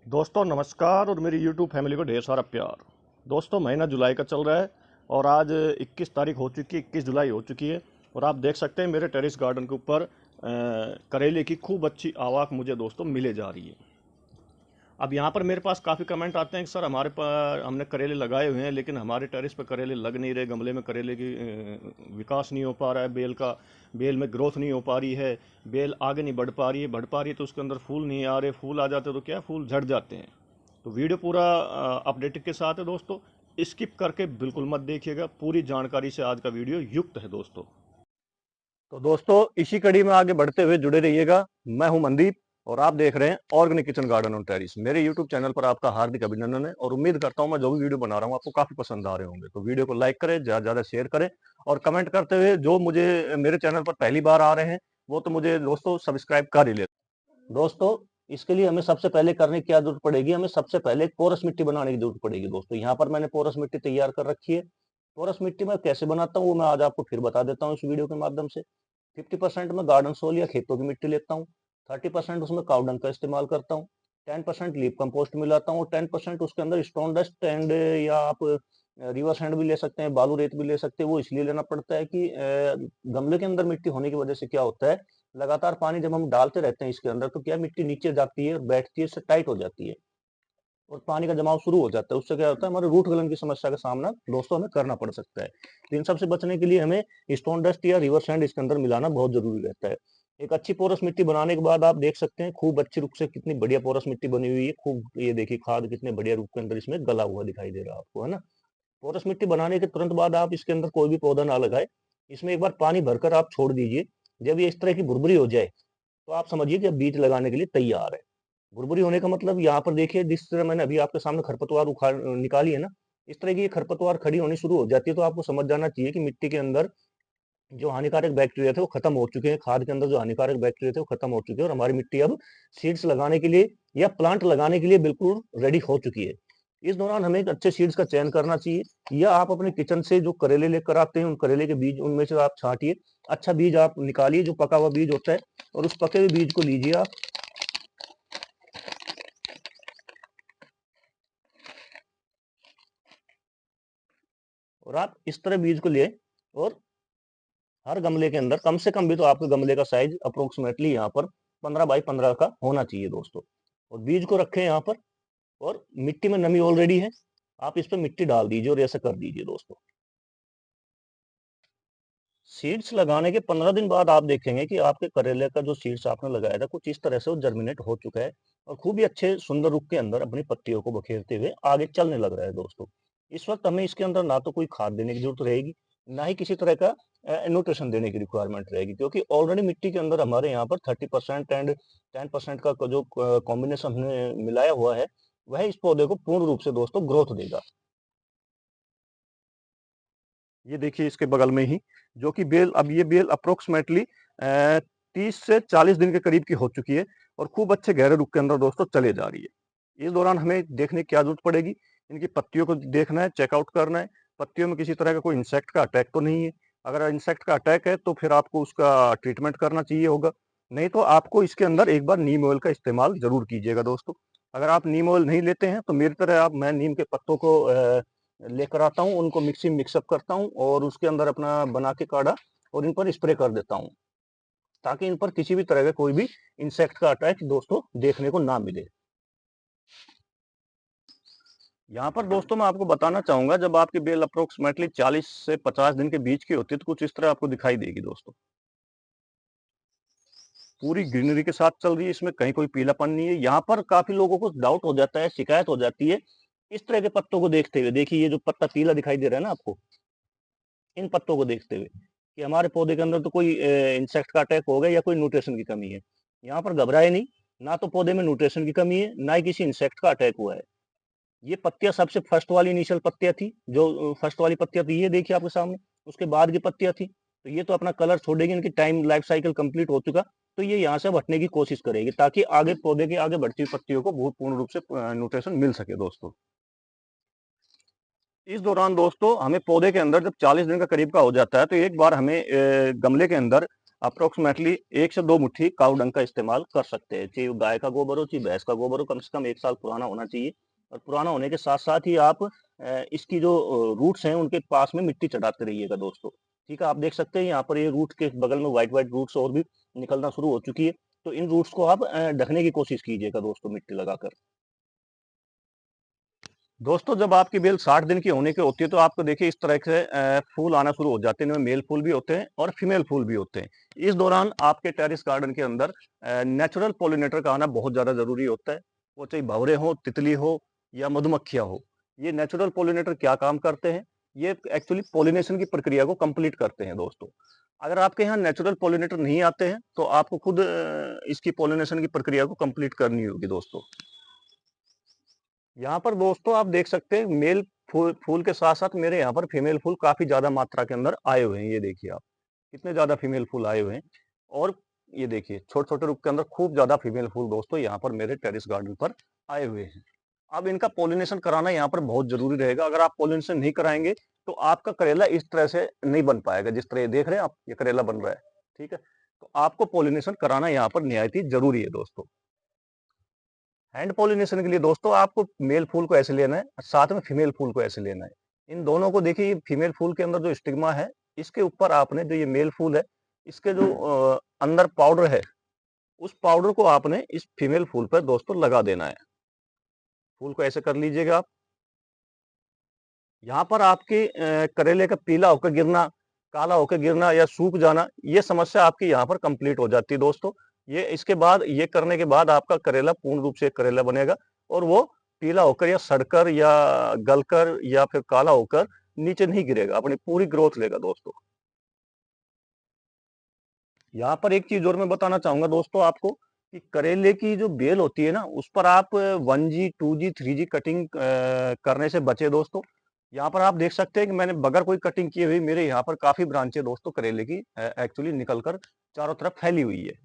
दोस्तों नमस्कार और मेरी YouTube फैमिली को ढेर सारा प्यार। दोस्तों महीना जुलाई का चल रहा है और आज 21 तारीख हो चुकी है, 21 जुलाई हो चुकी है। और आप देख सकते हैं मेरे टेरेस गार्डन के ऊपर करेले की खूब अच्छी आवाक मुझे दोस्तों मिले जा रही है। अब यहाँ पर मेरे पास काफ़ी कमेंट आते हैं कि सर हमारे पास हमने करेले लगाए हुए हैं लेकिन हमारे टेरेस पर करेले लग नहीं रहे, गमले में करेले की विकास नहीं हो पा रहा है, बेल में ग्रोथ नहीं हो पा रही है, बेल आगे नहीं बढ़ पा रही है तो उसके अंदर फूल नहीं आ रहे, फूल आ जाते तो क्या फूल झड़ जाते हैं। तो वीडियो पूरा अपडेटेड के साथ है दोस्तों, स्किप करके बिल्कुल मत देखिएगा, पूरी जानकारी से आज का वीडियो युक्त है दोस्तों। तो दोस्तों इसी कड़ी में आगे बढ़ते हुए जुड़े रहिएगा। मैं हूं मनदीप और आप देख रहे हैं organic kitchen garden on terrace. मेरे यूट्यूब चैनल पर आपका हार्दिक अभिनंदन है और उम्मीद करता हूं मैं जो भी वीडियो बना रहा हूं आपको काफी पसंद आ रहे होंगे। तो वीडियो को लाइक करें, ज्यादा ज्यादा शेयर करें और कमेंट करते हुए जो मुझे मेरे चैनल पर पहली बार आ रहे हैं वो तो मुझे दोस्तों सब्सक्राइब कर ही ले। दोस्तों इसके लिए हमें सबसे पहले करने की क्या जरूरत पड़ेगी, हमें सबसे पहले एक पोरस मिट्टी बनाने की जरूरत पड़ेगी। दोस्तों यहाँ पर मैंने पोरस मिट्टी तैयार कर रखी है। पोरस मिट्टी मैं कैसे बनाता हूँ वो मैं आज आपको फिर बता देता हूँ इस वीडियो के माध्यम से। 50% में गार्डन सोल या खेतों की मिट्टी लेता हूँ, 30% उसमें काउडंग का इस्तेमाल करता हूँ, 10% लीफ कंपोस्ट मिलाता हूँ, 10% उसके अंदर स्टोन डस्ट एंड या आप रिवर सैंड भी ले सकते हैं, बालू रेत भी ले सकते हैं। वो इसलिए लेना पड़ता है कि गमले के अंदर मिट्टी होने की वजह से क्या होता है, लगातार पानी जब हम डालते रहते हैं इसके अंदर तो क्या मिट्टी नीचे जाती है और बैठती है, इससे टाइट हो जाती है और पानी का जमाव शुरू हो जाता है। उससे क्या होता है, हमारे रूट गलन की समस्या का सामना दोस्तों हमें करना पड़ सकता है। तो इन सबसे बचने के लिए हमें स्टोन डस्ट या रिवर सैंड इसके अंदर मिलाना बहुत जरूरी रहता है। एक अच्छी पोरस मिट्टी बनाने के बाद आप देख सकते हैं खूब अच्छी रूप से कितनी बढ़िया पोरस मिट्टी बनी हुई है। खूब ये देखिए खाद कितने बढ़िया रूप के अंदर इसमें गला हुआ दिखाई दे रहा है आपको, है ना। पोरस मिट्टी बनाने के तुरंत बाद आप इसके अंदर कोई भी पौधा ना लगाए, इसमें एक बार पानी भरकर आप छोड़ दीजिए। जब ये इस तरह की भुरभुरी हो जाए तो आप समझिए कि अब बीज लगाने के लिए तैयार है। भुरभुरी होने का मतलब यहाँ पर देखिए जिस तरह मैंने अभी आपके सामने खरपतवार उखाड़ निकाली है ना, इस तरह की ये खरपतवार खड़ी होनी शुरू हो जाती है तो आपको समझ जाना चाहिए कि मिट्टी के अंदर जो हानिकारक बैक्टीरिया थे वो खत्म हो चुके हैं, खाद के अंदर जो हानिकारक बैक्टीरिया थे वो खत्म हो चुके हैं और हमारी मिट्टी अब सीड्स लगाने के लिए या प्लांट लगाने के लिए बिल्कुल रेडी हो चुकी है। इस दौरान हमें एक अच्छे सीड्स का चयन करना चाहिए, या आप अपने किचन से जो करेले लेकर आते हैं उन करेले के बीज उनमें से आप छांटिए, अच्छा बीज आप निकालिए जो पका हुआ बीज होता है और उस पके हुए बीज को लीजिए आप और आप इस तरह बीज को लिए और हर गमले के अंदर कम से कम भी तो आपके गमले का साइज अप्रोक्सीमेटली यहाँ पर 15 बाई 15 का होना चाहिए दोस्तों। और बीज को रखें यहाँ पर और मिट्टी में नमी ऑलरेडी है, आप इस पर मिट्टी डाल दीजिए और ऐसा कर दीजिए दोस्तों। सीड्स लगाने के 15 दिन बाद आप देखेंगे कि आपके करेले का जो सीड्स आपने लगाया था कुछ इस तरह से वो जर्मिनेट हो चुका है और खूब ही अच्छे सुंदर रूप के अंदर अपनी पत्तियों को बखेरते हुए आगे चलने लग रहा है दोस्तों। इस वक्त हमें इसके अंदर ना तो कोई खाद देने की जरूरत रहेगी, ना ही किसी तरह का न्यूट्रिशन देने की रिक्वायरमेंट रहेगी, क्योंकि ऑलरेडी मिट्टी के अंदर हमारे यहाँ पर 30% एंड 10% का जो कॉम्बिनेशन हमने मिलाया हुआ है वह इस पौधे को पूर्ण रूप से दोस्तों ग्रोथ देगा। ये देखिए इसके बगल में ही जो कि बेल, अब ये बेल अप्रोक्सीमेटली 30 से 40 दिन के करीब की हो चुकी है और खूब अच्छे गहरे रुख के अंदर दोस्तों चले जा रही है। इस दौरान हमें देखने की क्या जरूरत पड़ेगी, इनकी पत्तियों को देखना है, चेकआउट करना है पत्तियों में किसी तरह का कोई इंसेक्ट का अटैक तो नहीं है। अगर इंसेक्ट का अटैक है तो फिर आपको उसका ट्रीटमेंट करना चाहिए होगा, नहीं तो आपको इसके अंदर एक बार नीम ऑयल का इस्तेमाल जरूर कीजिएगा दोस्तों। अगर आप नीम ऑयल नहीं लेते हैं तो मेरी तरह आप मैं नीम के पत्तों को लेकर आता हूँ, उनको मिक्सी में मिक्सअप करता हूँ और उसके अंदर अपना बना के काढ़ा और इन पर स्प्रे कर देता हूँ, ताकि इन पर किसी भी तरह का कोई भी इंसेक्ट का अटैक दोस्तों देखने को ना मिले। यहाँ पर दोस्तों मैं आपको बताना चाहूंगा, जब आपकी बेल अप्रोक्सीमेटली 40 से 50 दिन के बीच की होती है तो कुछ इस तरह आपको दिखाई देगी दोस्तों। पूरी ग्रीनरी के साथ चल रही है, इसमें कहीं कोई पीलापन नहीं है। यहाँ पर काफी लोगों को डाउट हो जाता है, शिकायत हो जाती है इस तरह के पत्तों को देखते हुए। देखिए ये जो पत्ता पीला दिखाई दे रहा है ना आपको, इन पत्तों को देखते हुए कि हमारे पौधे के अंदर तो कोई इंसेक्ट का अटैक हो गया या कोई न्यूट्रिशन की कमी है। यहाँ पर घबराए नहीं, ना तो पौधे में न्यूट्रिशन की कमी है ना ही किसी इंसेक्ट का अटैक हुआ है। ये पत्तियां सबसे फर्स्ट वाली इनिशियल पत्तियां थी, जो फर्स्ट वाली पत्तियां थी ये देखिए आपके सामने, उसके बाद की पत्तियां थी। तो ये तो अपना कलर छोड़ेगी, इनकी टाइम लाइफ साइकिल कंप्लीट हो चुका, तो ये यहाँ से हटने की कोशिश करेगी ताकि आगे पौधे के आगे बढ़ती हुई पत्तियों को बहुत पूर्ण रूप से न्यूट्रिशन मिल सके दोस्तों। इस दौरान दोस्तों हमें पौधे के अंदर जब 40 दिन का करीब का हो जाता है तो एक बार हमें गमले के अंदर अप्रोक्सीमेटली 1 से 2 मुट्ठी काऊ डंग का इस्तेमाल कर सकते हैं। चाहे गाय का गोबर हो, चाहे भैंस का गोबर हो, कम से कम 1 साल पुराना होना चाहिए। और पुराना होने के साथ साथ ही आप इसकी जो रूट्स हैं उनके पास में मिट्टी चढ़ाते रहिएगा दोस्तों। ठीक है, आप देख सकते हैं यहाँ पर ये रूट के बगल में व्हाइट व्हाइट रूट्स और भी निकलना शुरू हो चुकी है। तो इन रूट्स को आप ढकने की कोशिश कीजिएगा दोस्तों मिट्टी लगाकर। दोस्तों जब आपकी बेल 60 दिन की होने की होती है तो आपको देखिए इस तरह से फूल आना शुरू हो जाते हैं। इनमें मेल फूल भी होते हैं और फीमेल फूल भी होते हैं। इस दौरान आपके टेरेस गार्डन के अंदर नेचुरल पॉलिनेटर का आना बहुत ज़्यादा ज़रूरी होता है। वो चाहे भंवरे हो, तितली हो या मधुमक्खियाँ हो। ये नेचुरल पॉलिनेटर क्या काम करते हैं? ये एक्चुअली पॉलिनेशन की प्रक्रिया को कंप्लीट करते हैं दोस्तों। अगर आपके यहाँ नेचुरल पॉलिनेटर नहीं आते हैं तो आपको खुद इसकी पॉलिनेशन की प्रक्रिया को कंप्लीट करनी होगी दोस्तों। यहाँ पर दोस्तों आप देख सकते हैं मेल फूल के साथ साथ मेरे यहाँ पर फीमेल फूल काफी ज्यादा मात्रा के अंदर आए हुए हैं। ये देखिए आप कितने ज्यादा फीमेल फूल आए हुए हैं। और ये देखिए छोटे छोटे रुख के अंदर खूब ज्यादा फीमेल फूल दोस्तों यहाँ पर मेरे टेरेस गार्डन पर आए हुए हैं। अब इनका पोलिनेशन कराना यहाँ पर बहुत जरूरी रहेगा। अगर आप पोलिनेशन नहीं कराएंगे तो आपका करेला इस तरह से नहीं बन पाएगा। जिस तरह ये देख रहे हैं आप, ये करेला बन रहा है। ठीक है, तो आपको पोलिनेशन कराना यहाँ पर निहायत ही जरूरी है दोस्तों। हैंड पॉलिनेशन के लिए दोस्तों आपको मेल फूल को ऐसे लेना है, साथ में फीमेल फूल को ऐसे लेना है। इन दोनों को देखिए, ये फीमेल फूल के अंदर जो स्टिग्मा है, इसके ऊपर आपने जो ये मेल फूल है, इसके जो अंदर पाउडर है, उस पाउडर को आपने इस फीमेल फूल पर दोस्तों लगा देना है। फूल को ऐसे कर लीजिएगा आप। यहाँ पर आपके करेले का पीला होकर गिरना, काला होकर गिरना या सूख जाना, ये समस्या आपकी यहाँ पर कंप्लीट हो जाती है दोस्तों। ये इसके बाद, ये करने के बाद आपका करेला पूर्ण रूप से करेला बनेगा और वो पीला होकर या सड़कर या गलकर या फिर काला होकर नीचे नहीं गिरेगा, अपनी पूरी ग्रोथ लेगा दोस्तों। यहाँ पर एक चीज और मैं बताना चाहूंगा दोस्तों आपको कि करेले की जो बेल होती है ना, उस पर आप 1G 2G 3G कटिंग करने से बचे दोस्तों। यहाँ पर आप देख सकते हैं कि मैंने बगैर कोई कटिंग किए हुई मेरे यहाँ पर काफी ब्रांचें दोस्तों करेले की एक्चुअली निकलकर चारों तरफ फैली हुई है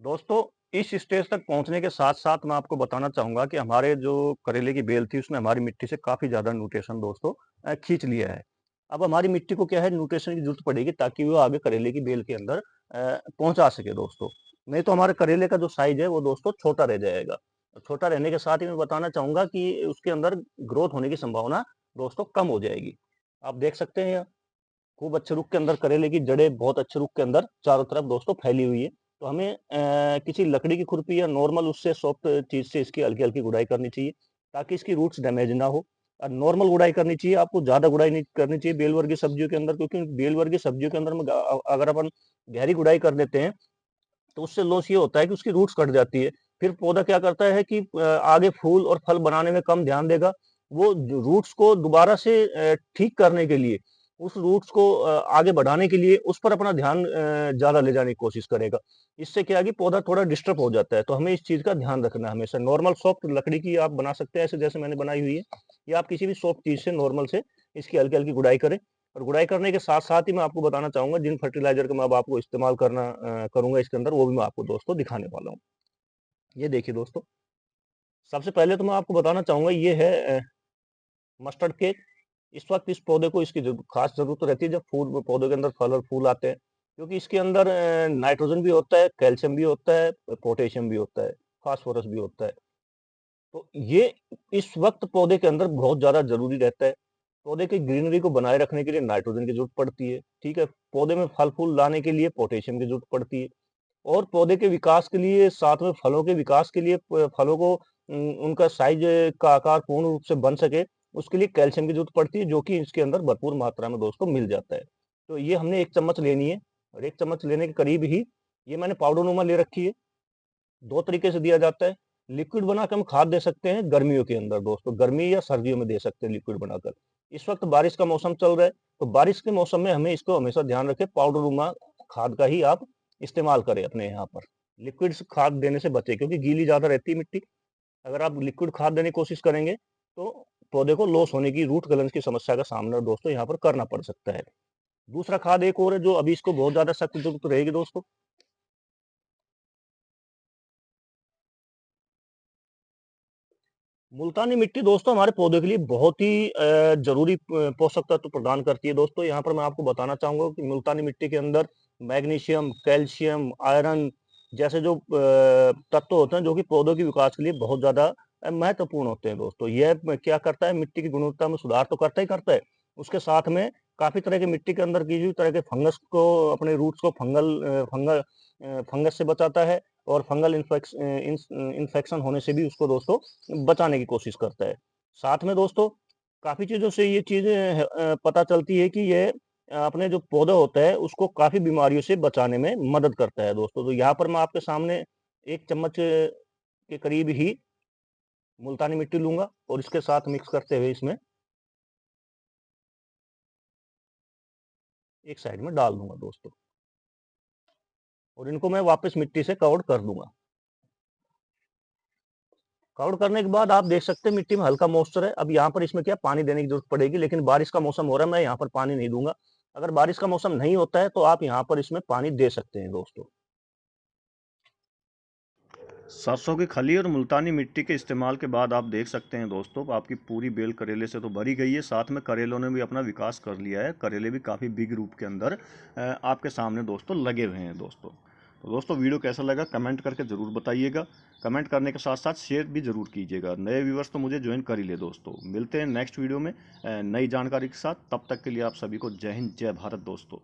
दोस्तों। इस स्टेज तक पहुंचने के साथ साथ मैं आपको बताना चाहूंगा कि हमारे जो करेले की बेल थी उसने हमारी मिट्टी से काफी ज्यादा न्यूट्रिशन दोस्तों खींच लिया है। अब हमारी मिट्टी को क्या है, न्यूट्रिशन की जरूरत पड़ेगी ताकि वो आगे करेले की बेल के अंदर पहुंचा सके दोस्तों। नहीं तो हमारे करेले का जो साइज है वो दोस्तों छोटा रह जाएगा। छोटा रहने के साथ ही मैं बताना चाहूंगा कि उसके अंदर ग्रोथ होने की संभावना दोस्तों कम हो जाएगी। आप देख सकते हैं यहाँ खूब अच्छे रुख के अंदर करेले की जड़ें बहुत अच्छे रुख के अंदर चारों तरफ दोस्तों फैली हुई है। तो हमें किसी लकड़ी की खुरपी या नॉर्मल उससे सॉफ्ट चीज से इसकी हल्की हल्की गुड़ाई करनी चाहिए ताकि इसकी रूट्स डैमेज ना हो। और नॉर्मल गुड़ाई करनी चाहिए, आपको ज्यादा गुड़ाई नहीं करनी चाहिए बेल वर्गीय सब्जियों के अंदर, क्योंकि बेल वर्गीय सब्जियों के अंदर में अगर अपन गहरी गुड़ाई कर देते हैं तो उससे लॉस ये होता है कि उसकी रूट्स कट जाती है। फिर पौधा क्या करता है कि आगे फूल और फल बनाने में कम ध्यान देगा। वो रूट्स को दोबारा से ठीक करने के लिए, उस रूट्स को आगे बढ़ाने के लिए उस पर अपना ध्यान ज्यादा ले जाने की कोशिश करेगा। इससे क्या है कि पौधा थोड़ा डिस्टर्ब हो जाता है। तो हमें इस चीज का ध्यान रखना है हमेशा। नॉर्मल सॉफ्ट लकड़ी की आप बना सकते हैं ऐसे जैसे मैंने बनाई हुई है, या आप किसी भी सॉफ्ट चीज से नॉर्मल से इसकी हल्की हल्की गुड़ाई करें। और गुड़ाई करने के साथ साथ ही मैं आपको बताना चाहूंगा जिन फर्टिलाइजर का मैं अब आपको इस्तेमाल करूंगा इसके अंदर, वो भी मैं आपको दोस्तों दिखाने वाला हूँ। ये देखिए दोस्तों, सबसे पहले तो मैं आपको बताना चाहूंगा ये है मस्टर्ड केक। इस वक्त इस पौधे को इसकी खास जरूरत रहती है जब फूल पौधे के अंदर फल और फूल आते हैं, क्योंकि इसके अंदर नाइट्रोजन भी होता है, कैल्शियम भी होता है, पोटेशियम भी होता है, फास्फोरस भी होता है। तो ये इस वक्त पौधे के अंदर बहुत ज्यादा जरूरी रहता है। पौधे की ग्रीनरी को बनाए रखने के लिए नाइट्रोजन की जरूरत पड़ती है। ठीक है, पौधे में फल फूल लाने के लिए पोटेशियम की जरूरत पड़ती है। और पौधे के विकास के लिए, साथ में फलों के विकास के लिए, फलों को उनका साइज का आकार पूर्ण रूप से बन सके, उसके लिए कैल्शियम की जरूरत पड़ती है, जो कि इसके अंदर भरपूर मात्रा में दोस्तों मिल जाता है। तो ये हमने 1 चम्मच लेनी है, और 1 चम्मच लेने के करीब ही ये मैंने पाउडर नुमा ले रखी है। 2 तरीके से दिया जाता है। लिक्विड बनाकर हम खाद दे सकते हैं गर्मियों के अंदर दोस्तों, गर्मी या सर्दियों में दे सकते हैं लिक्विड बनाकर। इस वक्त बारिश का मौसम चल रहा है, तो बारिश के मौसम में हमें इसको हमेशा ध्यान रखें, पाउडर नुमा खाद का ही आप इस्तेमाल करें अपने यहाँ पर। लिक्विड खाद देने से बचे, क्योंकि गीली ज्यादा रहती है मिट्टी। अगर आप लिक्विड खाद देने की कोशिश करेंगे तो पौधे को लॉस होने की, रूट गलन की समस्या का सामना दोस्तों यहाँ पर करना पड़ सकता है। दूसरा खाद एक और है जो अभी इसको बहुत ज्यादा सख्त जरूरत रहेगी दोस्तों। मुल्तानी मिट्टी दोस्तों हमारे पौधे के लिए बहुत ही जरूरी पोषक तत्व प्रदान करती है। दोस्तों यहाँ पर मैं आपको बताना चाहूंगा कि मुल्तानी मिट्टी के अंदर मैग्नीशियम, कैल्शियम, आयरन जैसे जो तत्व होते हैं जो कि पौधों के विकास के लिए बहुत ज्यादा महत्वपूर्ण होते हैं। दोस्तों यह क्या करता है, मिट्टी की गुणवत्ता में सुधार तो करता ही करता है, उसके साथ में काफी तरह के मिट्टी के अंदर की हुई तरह के फंगस को, अपने रूट्स को फंगस से बचाता है, और फंगल इन्फेक्शन होने से भी उसको दोस्तों बचाने की कोशिश करता है। साथ में दोस्तों काफी चीजों से ये चीजें पता चलती है कि ये अपने जो पौधा होता है उसको काफी बीमारियों से बचाने में मदद करता है। दोस्तों तो यहाँ पर मैं आपके सामने 1 चम्मच के करीब ही मुल्तानी मिट्टी लूंगा और इसके साथ मिक्स करते हुए इसमें एक साइड में डाल दूंगा दोस्तों, और इनको मैं वापस मिट्टी से कवर कर दूंगा। कवर करने के बाद आप देख सकते हैं मिट्टी में हल्का मॉइस्चर है। अब यहाँ पर इसमें क्या पानी देने की जरूरत पड़ेगी, लेकिन बारिश का मौसम हो रहा है, मैं यहाँ पर पानी नहीं दूंगा। अगर बारिश का मौसम नहीं होता है तो आप यहाँ पर इसमें पानी दे सकते हैं। दोस्तों सरसों की खली और मुल्तानी मिट्टी के इस्तेमाल के बाद आप देख सकते हैं दोस्तों, आपकी पूरी बेल करेले से तो भरी गई है, साथ में करेलों ने भी अपना विकास कर लिया है। करेले भी काफ़ी बिग रूप के अंदर आपके सामने दोस्तों लगे हुए हैं दोस्तों। तो दोस्तों वीडियो कैसा लगा कमेंट करके ज़रूर बताइएगा। कमेंट करने के साथ साथ शेयर भी ज़रूर कीजिएगा। नए व्यूवर्स तो मुझे ज्वाइन कर ही ले दोस्तों। मिलते हैं नेक्स्ट वीडियो में नई जानकारी के साथ। तब तक के लिए आप सभी को जय हिंद, जय भारत दोस्तों।